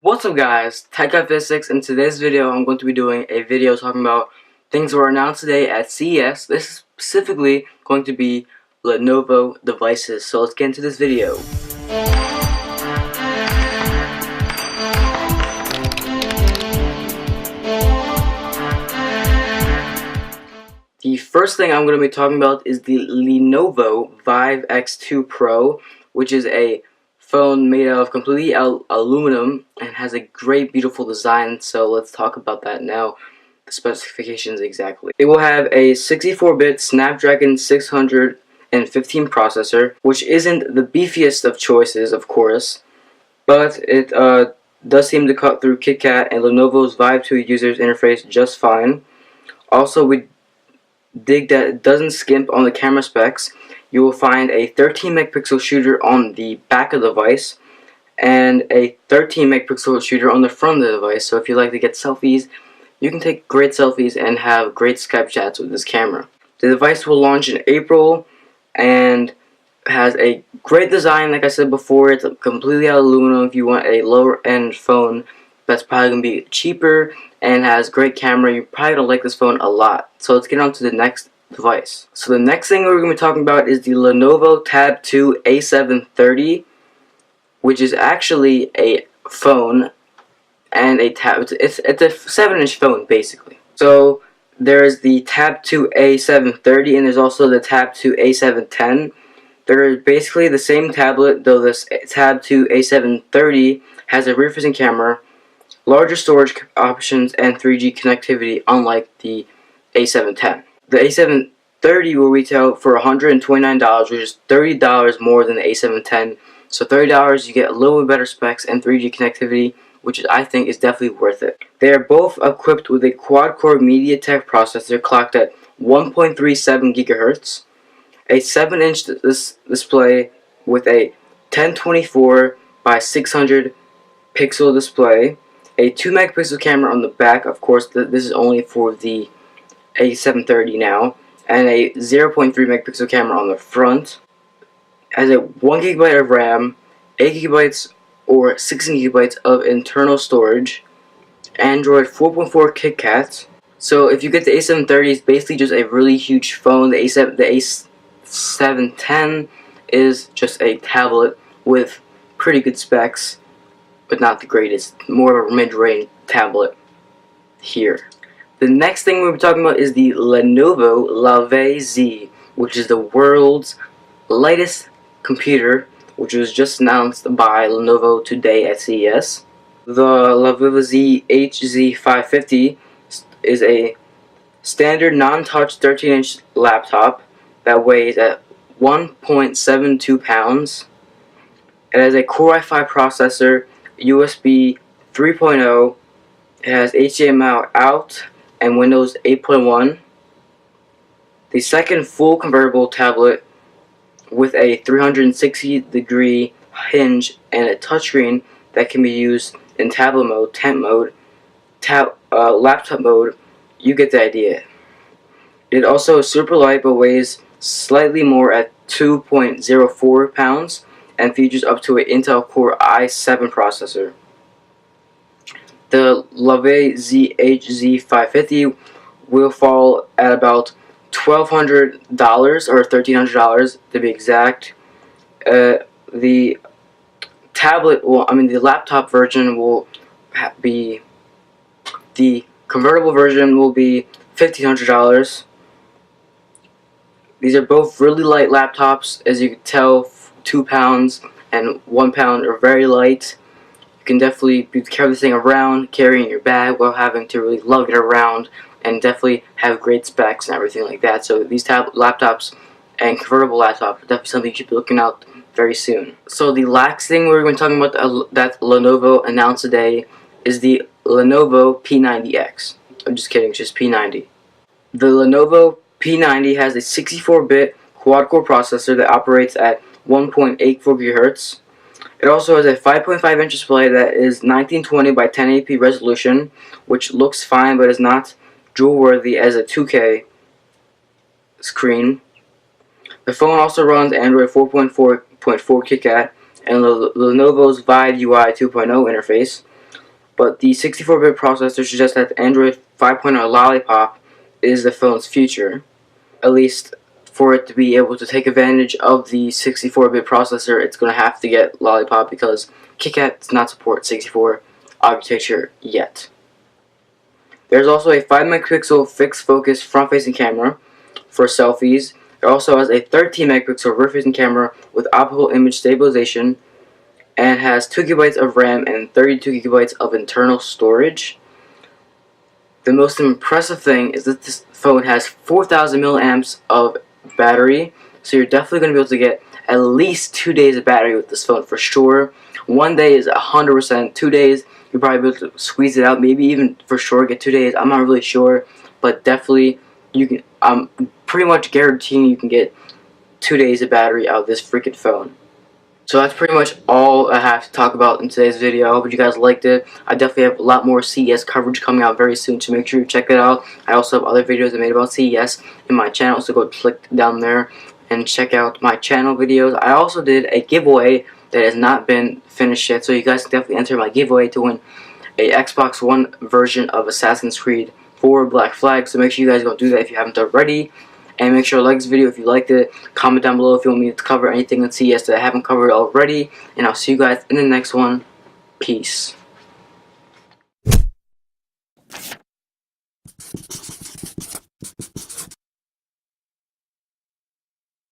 What's up guys, TechGuy56. In today's video I'm going to be doing a video talking about things that were announced today at CES. This is specifically going to be Lenovo devices, so let's get into this video. The first thing I'm going to be talking about is the Lenovo Vive X2 Pro, which is a phone made out of completely aluminum and has a great, beautiful design. So let's talk about that now. The specifications exactly. It will have a 64-bit Snapdragon 615 processor, which isn't the beefiest of choices, of course, but it does seem to cut through KitKat and Lenovo's Vive 2 user's interface just fine. Also, we dig that it doesn't skimp on the camera specs. You will find a 13 megapixel shooter on the back of the device and a 13 megapixel shooter on the front of the device. So if you like to get selfies, you can take great selfies and have great Skype chats with this camera. The device will launch in April and has a great design. Like I said before, it's completely out of aluminum. If you want a lower end phone that's probably going to be cheaper and has great camera, you're probably going to like this phone a lot. So let's get on to the next device. So the next thing we're going to be talking about is the Lenovo Tab 2 A730, which is actually a phone and a tab. It's a 7-inch phone basically. So there's the Tab 2 A730 and there's also the Tab 2 A710. They're basically the same tablet, though this Tab 2 A730 has a rear-facing camera, larger storage options, and 3G connectivity, unlike the A710. The A730 will retail for $129, which is $30 more than the A710. So $30 you get a little bit better specs and 3G connectivity, which I think is definitely worth it. They are both equipped with a quad-core MediaTek processor clocked at 1.37 GHz, a 7-inch display with a 1024 by 600 pixel display, a 2 megapixel camera on the back. Of course, this is only for the A730 now, and a 0.3 megapixel camera on the front. Has a 1 GB of RAM, 8 GB or 16 GB of internal storage, Android 4.4 KitKat. So if you get the A730, it's basically just a really huge phone. The A710 is just a tablet with pretty good specs, but not the greatest. More of a mid-range tablet here. The next thing we'll be talking about is the Lenovo LaVie Z, which is the world's lightest computer, which was just announced by Lenovo today at CES. The LaVie Z HZ750 is a standard non-touch 13-inch laptop that weighs at 1.72 pounds. It has a Core i5 processor, USB 3.0, it has HDMI out, and Windows 8.1. The second full convertible tablet with a 360-degree hinge and a touchscreen that can be used in tablet mode, tent mode, laptop mode. You get the idea. It also is super light but weighs slightly more at 2.04 pounds and features up to an Intel Core i7 processor. The LaVie Z HZ750 will fall at about $1,200 or $1,300 to be exact. The laptop version will be, the convertible version will be $1,500. These are both really light laptops. As you can tell, 2 pounds and 1 pound are very light. You can definitely carry this thing around, carrying your bag while having to really lug it around, and definitely have great specs and everything like that. So these laptops and convertible laptops are definitely something you should be looking out very soon. So the last thing we're going to talk about that Lenovo announced today is the Lenovo P90X. I'm just kidding, it's just P90. The Lenovo P90 has a 64-bit quad-core processor that operates at 1.84 GHz. It also has a 5.5-inch display that is 1920 by 1080p resolution, which looks fine but is not jewel-worthy as a 2K screen. The phone also runs Android 4.4 KitKat and Lenovo's Vive UI 2.0 interface. But the 64-bit processor suggests that Android 5.0 Lollipop is the phone's future. At least for it to be able to take advantage of the 64-bit processor, it's going to have to get Lollipop because KitKat does not support 64 architecture yet. There's also a 5-megapixel fixed focus front-facing camera for selfies. It also has a 13-megapixel rear-facing camera with optical image stabilization, and has 2 GB of RAM and 32 GB of internal storage. The most impressive thing is that this phone has 4,000 milliamps of battery, so you're definitely going to be able to get at least 2 days of battery with this phone for sure. 1 day is 100%. 2 days, you'll probably be able to squeeze it out. Maybe even for sure get 2 days. I'm not really sure, but definitely you can. I'm pretty much guaranteeing you can get 2 days of battery out of this freaking phone. So that's pretty much all I have to talk about in today's video. I hope you guys liked it. I definitely have a lot more CES coverage coming out very soon, so make sure you check it out. I also have other videos I made about CES in my channel, so go click down there and check out my channel videos. I also did a giveaway that has not been finished yet, so you guys can definitely enter my giveaway to win a Xbox One version of Assassin's Creed 4 Black Flag. So make sure you guys go do that if you haven't already. And make sure to like this video if you liked it. Comment down below if you want me to cover anything on CES that I haven't covered already. And I'll see you guys in the next one. Peace.